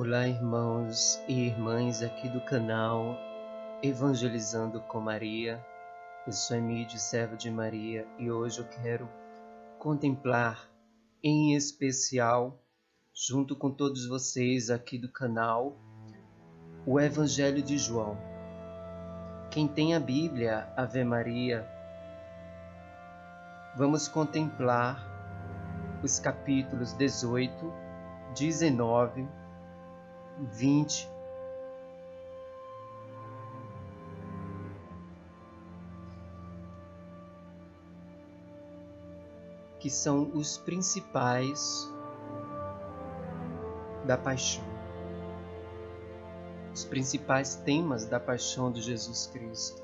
Olá, irmãos e irmãs aqui do canal Evangelizando com Maria. Eu sou Emílio, servo de Maria, e hoje eu quero contemplar em especial, junto com todos vocês aqui do canal, o Evangelho de João. Quem tem a Bíblia, Ave Maria, vamos contemplar os capítulos 18, 19, 20, que são os principais da paixão, os principais temas da paixão de Jesus Cristo.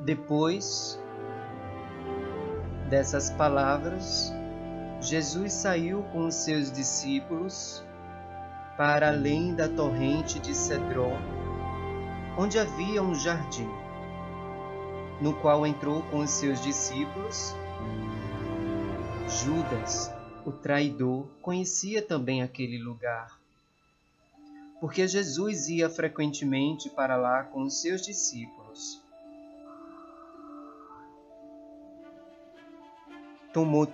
Depois dessas palavras, Jesus saiu com os seus discípulos para além da torrente de Cedron, onde havia um jardim, no qual entrou com os seus discípulos. Judas, o traidor, conhecia também aquele lugar, porque Jesus ia frequentemente para lá com os seus discípulos. Tomou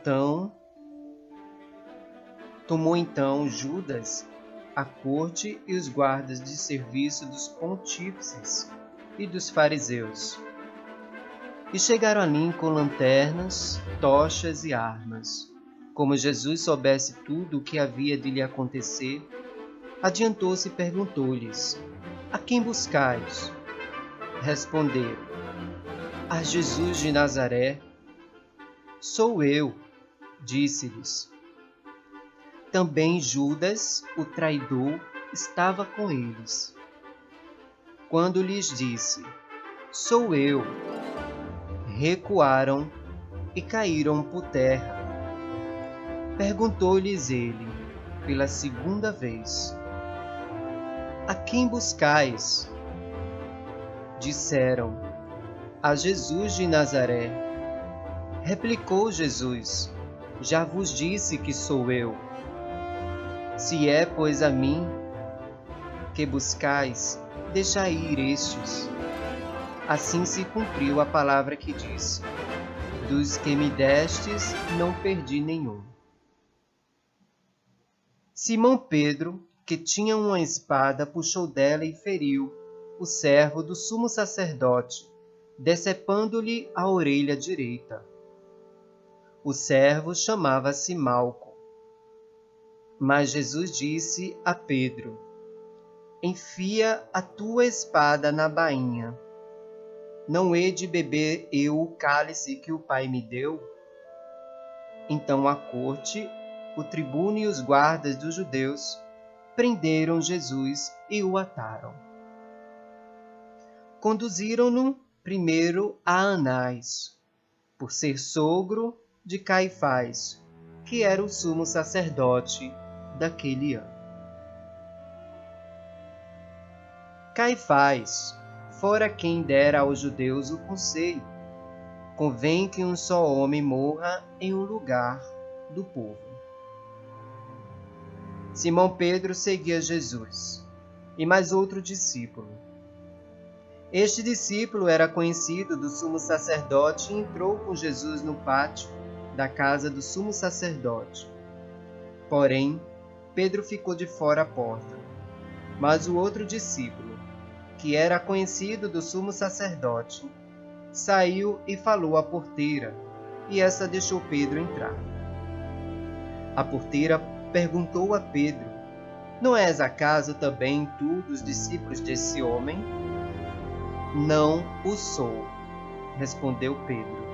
então Judas a corte e os guardas de serviço dos pontífices e dos fariseus, e chegaram ali com lanternas, tochas e armas. Como Jesus soubesse tudo o que havia de lhe acontecer, adiantou-se e perguntou-lhes: A quem buscais? Responderam: A Jesus de Nazaré. Sou eu, disse-lhes. Também Judas, o traidor, estava com eles. Quando lhes disse: Sou eu, recuaram e caíram por terra. Perguntou-lhes ele, pela segunda vez: A quem buscais? Disseram: A Jesus de Nazaré. Replicou Jesus: Já vos disse que sou eu. Se é, pois, a mim que buscais, deixai ir estes. Assim se cumpriu a palavra que disse: Dos que me destes, não perdi nenhum. Simão Pedro, que tinha uma espada, puxou dela e feriu o servo do sumo sacerdote, decepando-lhe a orelha direita. O servo chamava-se Malco. Mas Jesus disse a Pedro: Enfia a tua espada na bainha. Não hei de beber eu o cálice que o Pai me deu? Então a corte, o tribuno e os guardas dos judeus prenderam Jesus e o ataram. Conduziram-no primeiro a Anás, por ser sogro de Caifás, que era o sumo sacerdote daquele ano. Caifás fora quem dera aos judeus o conselho: convém que um só homem morra em um lugar do povo. Simão Pedro seguia Jesus, e mais outro discípulo. Este discípulo era conhecido do sumo sacerdote e entrou com Jesus no pátio da casa do sumo sacerdote. Porém, Pedro ficou de fora à porta. Mas o outro discípulo, que era conhecido do sumo sacerdote, saiu e falou à porteira, e essa deixou Pedro entrar. A porteira perguntou a Pedro: Não és acaso também tu dos discípulos desse homem? Não o sou, respondeu Pedro.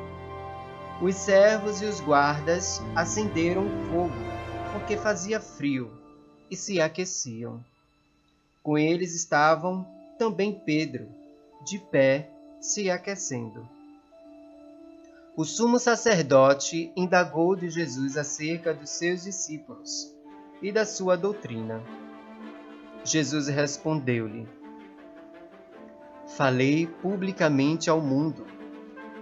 Os servos e os guardas acenderam fogo, porque fazia frio, e se aqueciam. Com eles estavam também Pedro, de pé, se aquecendo. O sumo sacerdote indagou de Jesus acerca dos seus discípulos e da sua doutrina. Jesus respondeu-lhe: Falei publicamente ao mundo.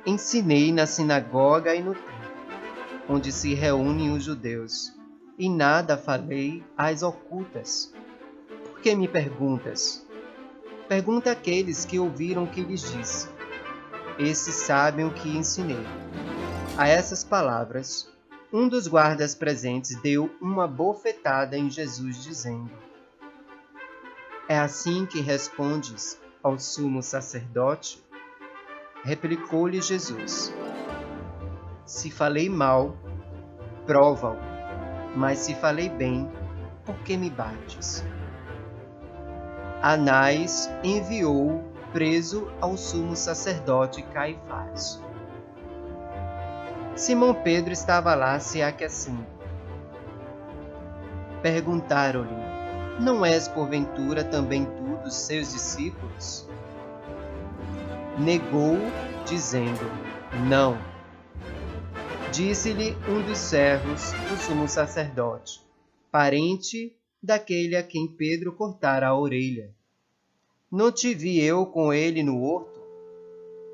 ensinei na sinagoga e no templo, onde se reúnem os judeus, e nada falei às ocultas. Por que me perguntas? Pergunta àqueles que ouviram o que lhes disse. Esses sabem o que ensinei. A essas palavras, um dos guardas presentes deu uma bofetada em Jesus, dizendo: É assim que respondes ao sumo sacerdote? Replicou-lhe Jesus: Se falei mal, prova-o, mas se falei bem, por que me bates? Anás enviou preso ao sumo sacerdote Caifás. Simão Pedro estava lá se aquecendo. Perguntaram-lhe: Não és porventura também tu dos seus discípulos? Negou, dizendo: Não. Disse-lhe um dos servos do sumo sacerdote, parente daquele a quem Pedro cortara a orelha: Não te vi eu com ele no horto?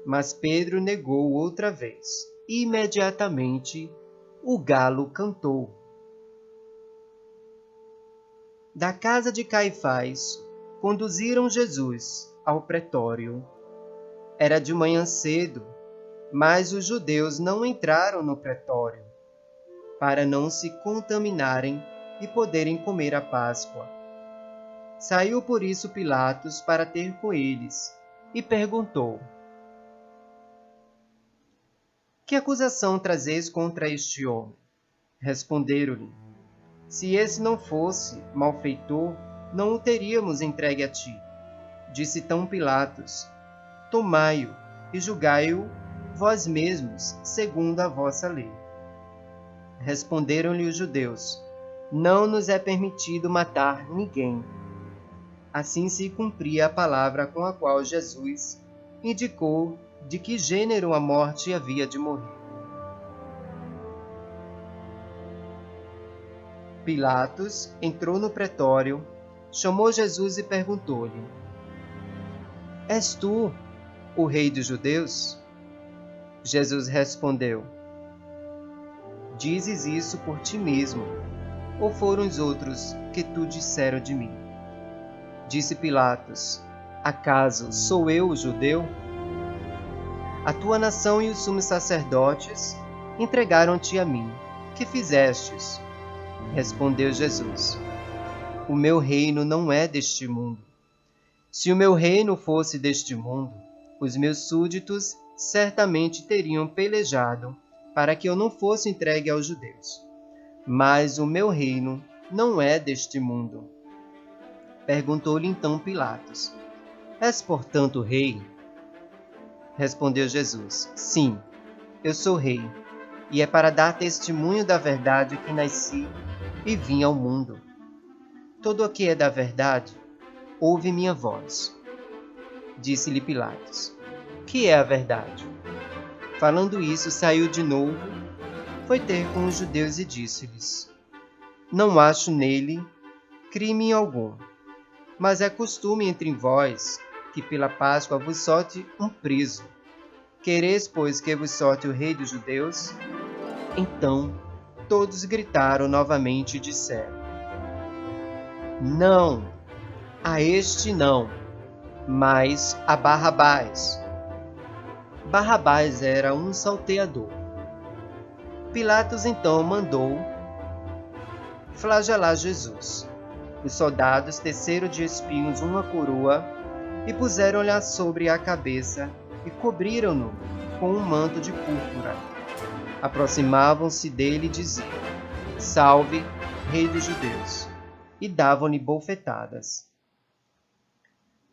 Mas Pedro negou outra vez. Imediatamente o galo cantou. Da casa de Caifás, conduziram Jesus ao pretório. Era de manhã cedo, mas os judeus não entraram no pretório, para não se contaminarem e poderem comer a Páscoa. Saiu por isso Pilatos para ter com eles, e perguntou: Que acusação trazeis contra este homem? Responderam-lhe: Se esse não fosse malfeitor, não o teríamos entregue a ti. Disse então Pilatos: Tomai-o e julgai-o vós mesmos, segundo a vossa lei. Responderam-lhe os judeus: Não nos é permitido matar ninguém. Assim se cumpria a palavra com a qual Jesus indicou de que gênero a morte havia de morrer. Pilatos entrou no pretório, chamou Jesus e perguntou-lhe: És tu o rei dos judeus? Jesus respondeu: Dizes isso por ti mesmo, ou foram os outros que tu disseram de mim? Disse Pilatos: Acaso sou eu o judeu? A tua nação e os sumos sacerdotes entregaram-te a mim. Que fizestes? Respondeu Jesus: O meu reino não é deste mundo. Se o meu reino fosse deste mundo, os meus súditos certamente teriam pelejado para que eu não fosse entregue aos judeus. Mas o meu reino não é deste mundo. Perguntou-lhe então Pilatos: És, portanto, rei? Respondeu Jesus: Sim, eu sou rei, e é para dar testemunho da verdade que nasci e vim ao mundo. Todo o que é da verdade, ouve minha voz. Disse-lhe Pilatos: Que é a verdade? Falando isso, saiu de novo, foi ter com os judeus e disse-lhes: Não acho nele crime algum, mas é costume entre vós que pela Páscoa vos solte um preso. Quereis, pois, que vos solte o rei dos judeus? Então todos gritaram novamente e disseram: Não, a este não, mas a Barrabás. Barrabás era um salteador. Pilatos então mandou flagelar Jesus. Os soldados teceram de espinhos uma coroa e puseram-lhe sobre a cabeça e cobriram-no com um manto de púrpura. Aproximavam-se dele e diziam: Salve, Rei dos Judeus! E davam-lhe bofetadas.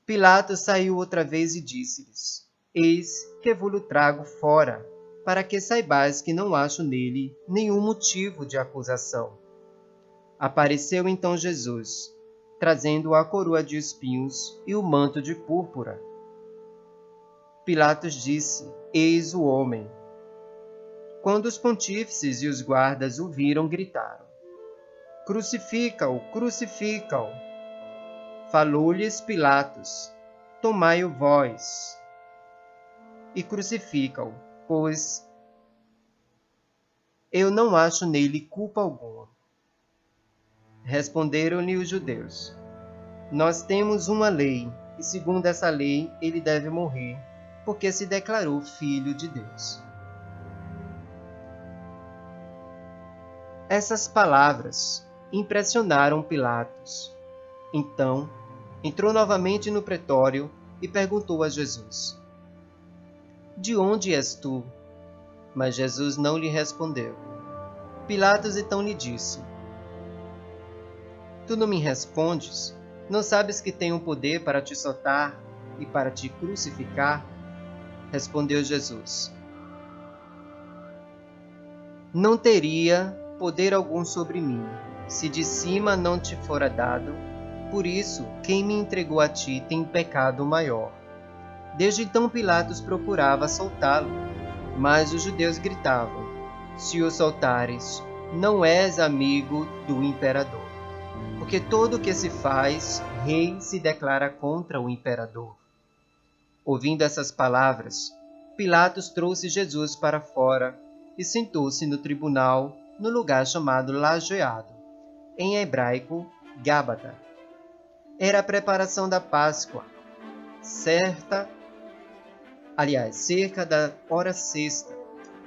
Pilatos saiu outra vez e disse-lhes: Eis que vos-lo trago fora, para que saibais que não acho nele nenhum motivo de acusação. Apareceu então Jesus, trazendo a coroa de espinhos e o manto de púrpura. Pilatos disse: Eis o homem. Quando os pontífices e os guardas o viram, gritaram: Crucifica-o, crucifica-o! Falou-lhes Pilatos: Tomai-o vós e crucifica-o, pois eu não acho nele culpa alguma. Responderam-lhe os judeus: nós temos uma lei, e segundo essa lei ele deve morrer, porque se declarou filho de Deus. Essas palavras impressionaram Pilatos. Então, entrou novamente no pretório e perguntou a Jesus: de onde és tu? Mas Jesus não lhe respondeu. Pilatos então lhe disse: tu não me respondes? Não sabes que tenho poder para te soltar e para te crucificar? Respondeu Jesus: não teria poder algum sobre mim, se de cima não te fora dado. Por isso, quem me entregou a ti tem pecado maior. Desde então Pilatos procurava soltá-lo, mas os judeus gritavam: se o soltares, não és amigo do imperador. Porque todo o que se faz, rei se declara contra o imperador. Ouvindo essas palavras, Pilatos trouxe Jesus para fora e sentou-se no tribunal, no lugar chamado Lajeado, em hebraico, Gábata. Era a preparação da Páscoa, cerca da hora sexta.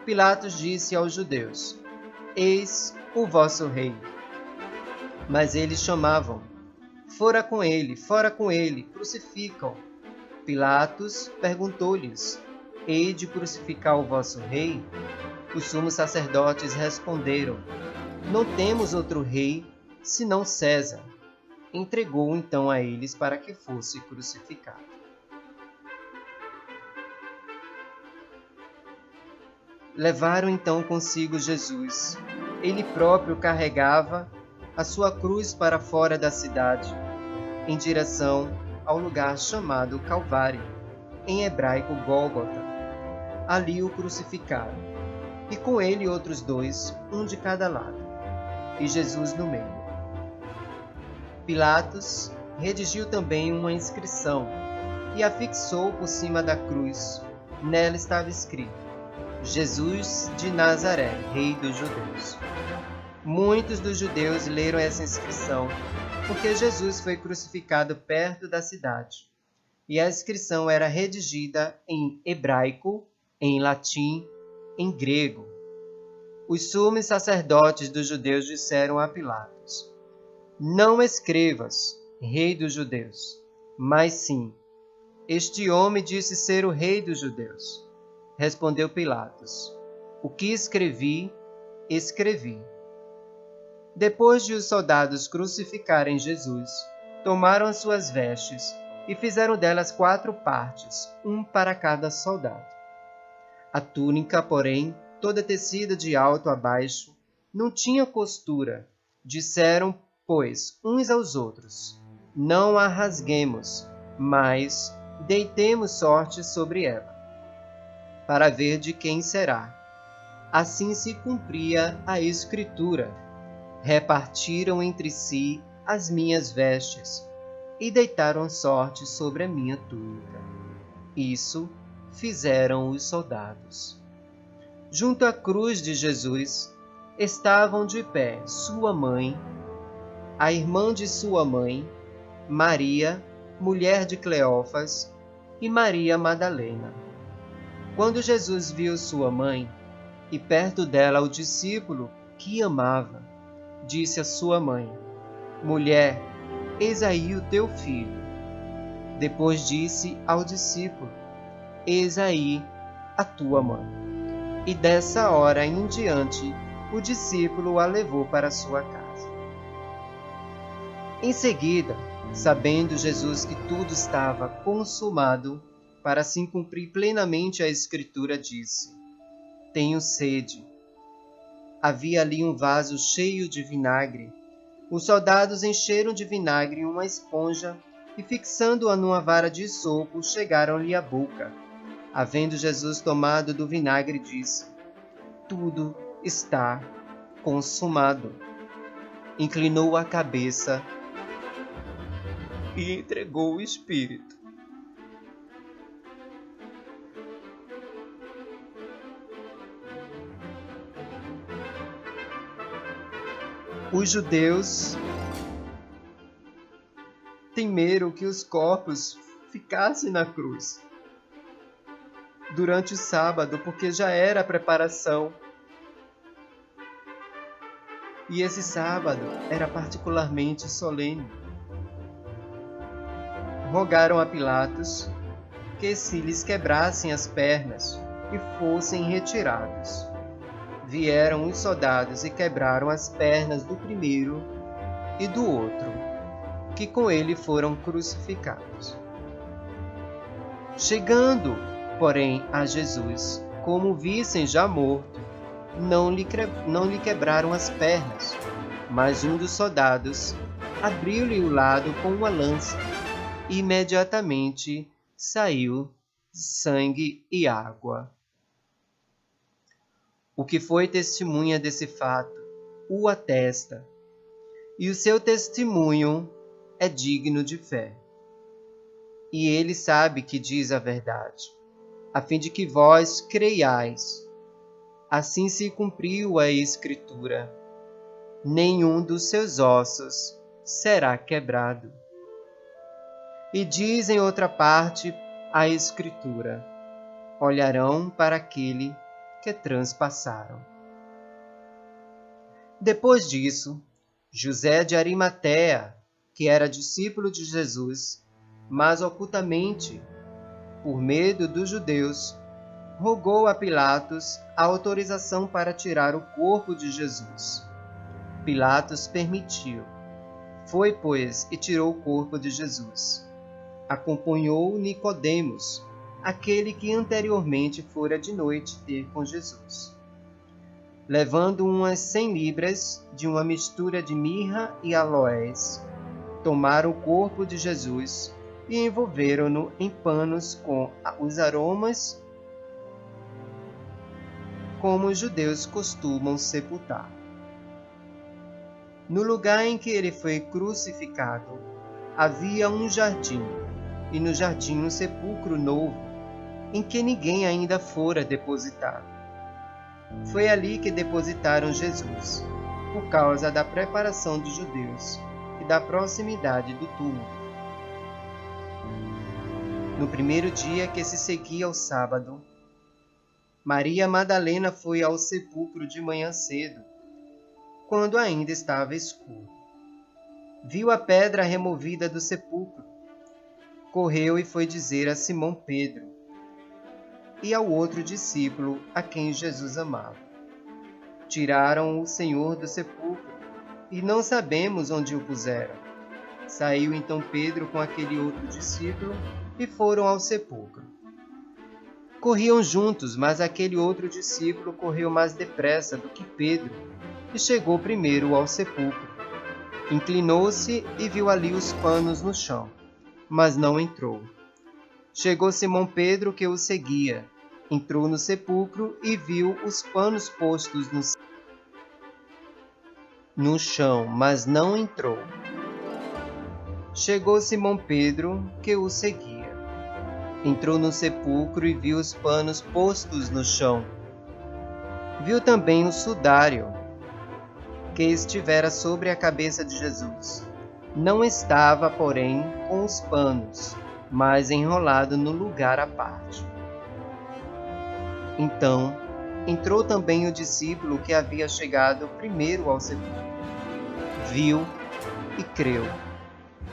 Pilatos disse aos judeus: eis o vosso rei. Mas eles chamavam: fora com ele, crucificam. Pilatos perguntou-lhes: hei de crucificar o vosso rei? Os sumos sacerdotes responderam: não temos outro rei, senão César. Entregou então a eles para que fosse crucificado. Levaram então consigo Jesus. Ele próprio carregava a sua cruz para fora da cidade, em direção ao lugar chamado Calvário, em hebraico Gólgota. Ali o crucificaram, e com ele outros dois, um de cada lado, e Jesus no meio. Pilatos redigiu também uma inscrição e a fixou por cima da cruz. Nela estava escrito: Jesus de Nazaré, Rei dos Judeus. Muitos dos judeus leram essa inscrição, porque Jesus foi crucificado perto da cidade, e a inscrição era redigida em hebraico, em latim, em grego. Os sumos sacerdotes dos judeus disseram a Pilatos: não escrevas, Rei dos Judeus, mas sim, este homem disse ser o Rei dos Judeus. Respondeu Pilatos: o que escrevi, escrevi. Depois de os soldados crucificarem Jesus, tomaram as suas vestes e fizeram delas 4 partes, um para cada soldado. A túnica, porém, toda tecida de alto a baixo, não tinha costura. Disseram, pois, uns aos outros: não a rasguemos, mas deitemos sorte sobre ela, para ver de quem será. Assim se cumpria a Escritura: repartiram entre si as minhas vestes e deitaram sorte sobre a minha túnica. Isso fizeram os soldados. Junto à cruz de Jesus estavam de pé sua mãe, a irmã de sua mãe, Maria, mulher de Cleófas, e Maria Madalena. Quando Jesus viu sua mãe e perto dela o discípulo que amava, disse à sua mãe: mulher, eis aí o teu filho. Depois disse ao discípulo: eis aí a tua mãe. E dessa hora em diante, o discípulo a levou para sua casa. Em seguida, sabendo Jesus que tudo estava consumado, para assim cumprir plenamente a Escritura, disse: tenho sede. Havia ali um vaso cheio de vinagre. Os soldados encheram de vinagre uma esponja e, fixando-a numa vara de sopo, chegaram-lhe à boca. Havendo Jesus tomado do vinagre, disse: tudo está consumado. Inclinou a cabeça e entregou o espírito. Os judeus temeram que os corpos ficassem na cruz durante o sábado, porque já era a preparação. E esse sábado era particularmente solene. Rogaram a Pilatos que se lhes quebrassem as pernas e fossem retirados. Vieram os soldados e quebraram as pernas do primeiro e do outro, que com ele foram crucificados. Chegando, porém, a Jesus, como o vissem já morto, não lhe quebraram as pernas, mas um dos soldados abriu-lhe o lado com uma lança, e imediatamente saiu sangue e água. O que foi testemunha desse fato o atesta, e o seu testemunho é digno de fé. E ele sabe que diz a verdade, a fim de que vós creiais. Assim se cumpriu a Escritura: nenhum dos seus ossos será quebrado. E diz em outra parte a Escritura: olharão para aquele que transpassaram. Depois disso, José de Arimateia, que era discípulo de Jesus, mas ocultamente, por medo dos judeus, rogou a Pilatos a autorização para tirar o corpo de Jesus. Pilatos permitiu. Foi, pois, e tirou o corpo de Jesus. Acompanhou Nicodemos, aquele que anteriormente fora de noite ter com Jesus. Levando umas 100 libras de uma mistura de mirra e aloés, tomaram o corpo de Jesus e envolveram-no em panos com os aromas, como os judeus costumam sepultar. No lugar em que ele foi crucificado, havia um jardim, e no jardim um sepulcro novo, em que ninguém ainda fora depositado. Foi ali que depositaram Jesus, por causa da preparação dos judeus e da proximidade do túmulo. No primeiro dia que se seguia ao sábado, Maria Madalena foi ao sepulcro de manhã cedo, quando ainda estava escuro. Viu a pedra removida do sepulcro. Correu e foi dizer a Simão Pedro e ao outro discípulo a quem Jesus amava: tiraram o Senhor do sepulcro e não sabemos onde o puseram. Saiu então Pedro com aquele outro discípulo e foram ao sepulcro. Corriam juntos, mas aquele outro discípulo correu mais depressa do que Pedro e chegou primeiro ao sepulcro. Inclinou-se e viu ali os panos no chão, mas não entrou. Chegou Simão Pedro, que o seguia. Entrou no sepulcro e viu os panos postos no chão, mas não entrou. Chegou Simão Pedro, que o seguia. Entrou no sepulcro e viu os panos postos no chão. Viu também o sudário que estivera sobre a cabeça de Jesus. Não estava, porém, com os panos, mas enrolado no lugar à parte. Então, entrou também o discípulo que havia chegado primeiro ao sepulcro. Viu e creu.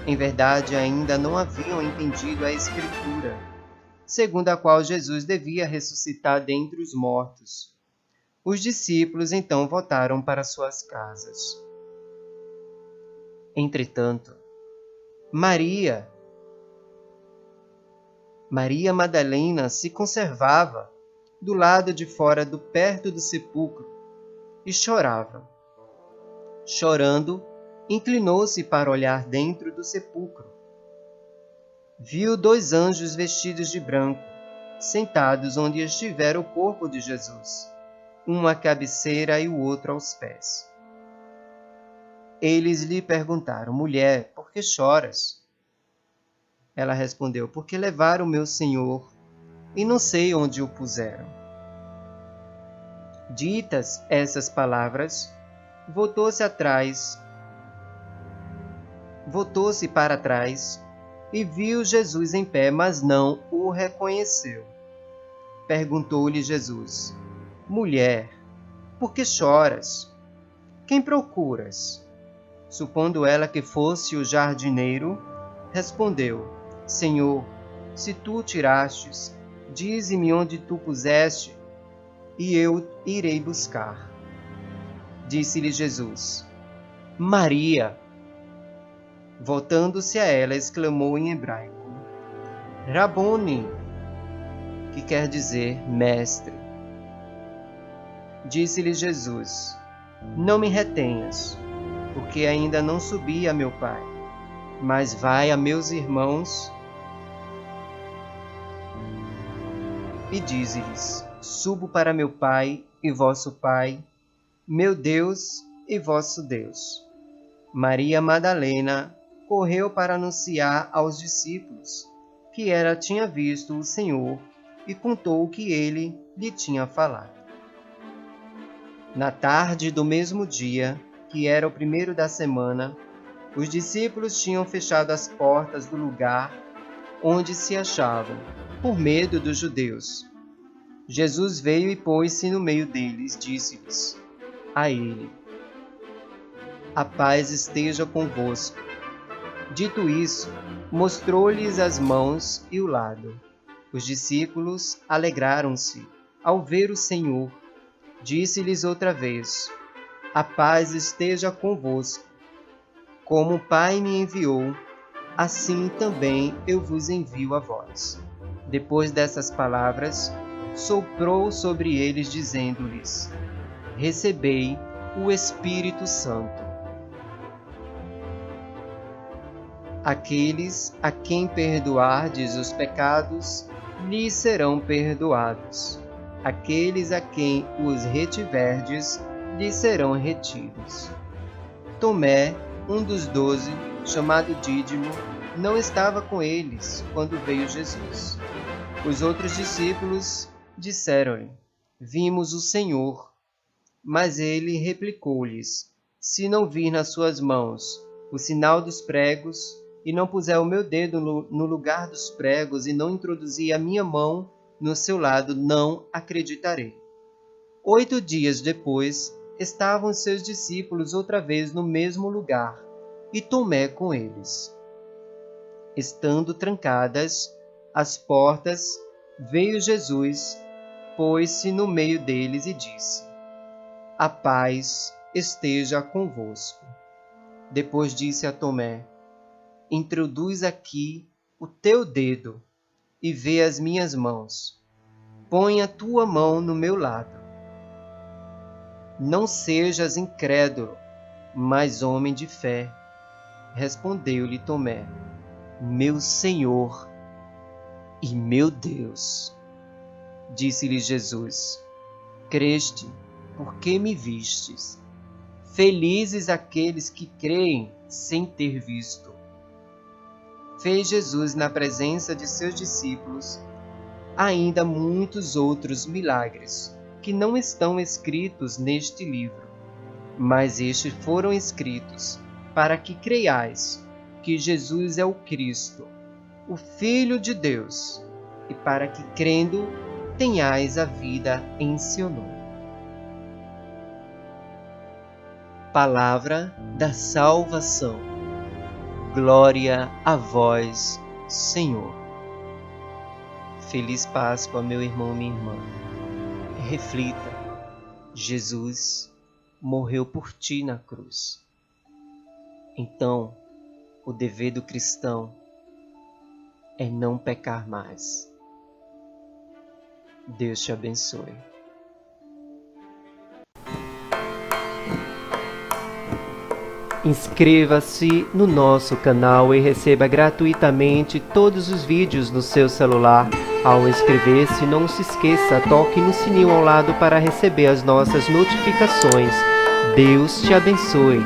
Em verdade, ainda não haviam entendido a Escritura, segundo a qual Jesus devia ressuscitar dentre os mortos. Os discípulos então voltaram para suas casas. Entretanto, Maria Madalena se conservava do lado de fora perto do sepulcro e chorava. Chorando, inclinou-se para olhar dentro do sepulcro. Viu 2 anjos vestidos de branco, sentados onde estivera o corpo de Jesus, um à cabeceira e o outro aos pés. Eles lhe perguntaram: mulher, por que choras? Ela respondeu: porque levaram meu Senhor e não sei onde o puseram. Ditas essas palavras, voltou-se para trás e viu Jesus em pé, mas não o reconheceu. Perguntou-lhe Jesus: Mulher, por que choras? Quem procuras? Supondo ela que fosse o jardineiro, respondeu: Senhor, se tu o tirastes, dize-me onde tu puseste, e eu irei buscar. Disse-lhe Jesus: Maria. Voltando-se a ela, exclamou em hebraico: Raboni, que quer dizer mestre. Disse-lhe Jesus: Não me retenhas, porque ainda não subi a meu Pai, mas vai a meus irmãos e dize-lhes: Subo para meu Pai e vosso Pai, meu Deus e vosso Deus. Maria Madalena correu para anunciar aos discípulos que ela tinha visto o Senhor e contou o que ele lhe tinha falado. Na tarde do mesmo dia, que era o primeiro da semana, os discípulos tinham fechado as portas do lugar onde se achavam, por medo dos judeus. Jesus veio e pôs-se no meio deles, disse-lhes a ele: A paz esteja convosco. Dito isso, mostrou-lhes as mãos e o lado. Os discípulos alegraram-se ao ver o Senhor. Disse-lhes outra vez: A paz esteja convosco. Como o Pai me enviou, assim também eu vos envio a vós. Depois dessas palavras, soprou sobre eles, dizendo-lhes: Recebei o Espírito Santo. Aqueles a quem perdoardes os pecados, lhes serão perdoados. Aqueles a quem os retiverdes, lhes serão retidos. Tomé, um dos 12, chamado Dídimo, não estava com eles quando veio Jesus. Os outros discípulos disseram-lhe: Vimos o Senhor. Mas ele replicou-lhes: Se não vir nas suas mãos o sinal dos pregos, e não puser o meu dedo no lugar dos pregos, e não introduzir a minha mão no seu lado, não acreditarei. 8 dias depois, estavam seus discípulos outra vez no mesmo lugar, e Tomé com eles. Estando trancadas as portas, veio Jesus, pôs-se no meio deles e disse: A paz esteja convosco. Depois disse a Tomé: Introduz aqui o teu dedo e vê as minhas mãos. Põe a tua mão no meu lado. Não sejas incrédulo, mas homem de fé. Respondeu-lhe Tomé: Meu Senhor e meu Deus. Disse-lhe Jesus: Creste, porque me vistes. Felizes aqueles que creem sem ter visto. Fez Jesus na presença de seus discípulos ainda muitos outros milagres, que não estão escritos neste livro, mas estes foram escritos para que creiais que Jesus é o Cristo, o Filho de Deus, e para que, crendo, tenhais a vida em seu nome. Palavra da salvação. Glória a vós, Senhor. Feliz Páscoa, meu irmão, minha irmã. Reflita, Jesus morreu por ti na cruz. Então, o dever do cristão é não pecar mais. Deus te abençoe. Inscreva-se no nosso canal e receba gratuitamente todos os vídeos no seu celular. Ao inscrever-se, não se esqueça, toque no sininho ao lado para receber as nossas notificações. Deus te abençoe.